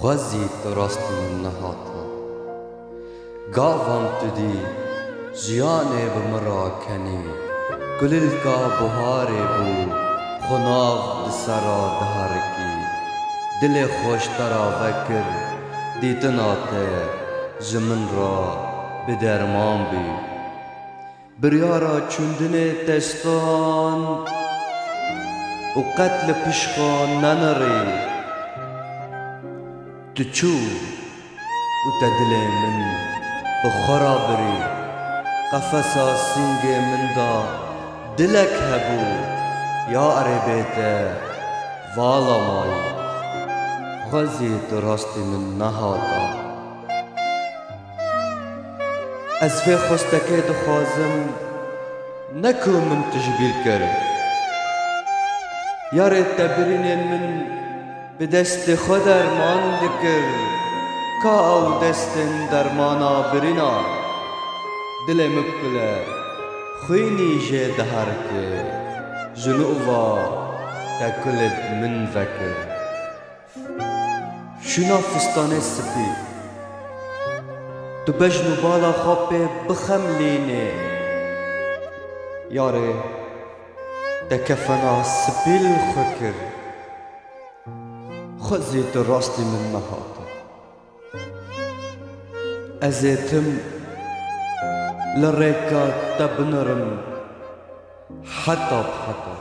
خوزید راست من نهاتا گاوم تدی جیانه بمرا کنی گلیل کا بهاره بو خناو دسرا دهرکی دل خوش ترا وکر دیتناته جمن را بدرمان بی بریارا چندن تستان و قتل پشخان ننری تچو و تدل من بخرابری قفصا سنگ من دا دلک هبو یا عربیت والا مای غزیت راستی من نهاتا از فی خستکه دخوازم نکو من تجبیل کرد یار تبرین من بدست خود درمان دکر کا او دستن درمانا برینا دل مبکله خوینی جه دهر که جنوبا تکلد من فکر شنا فستانه سپی تو بجنو بالا خواب بخم لینه یاره تکفنا سپیل خکر خزیت راستی من نهاتا ازیتم لريكا تبنرم حتى بحتى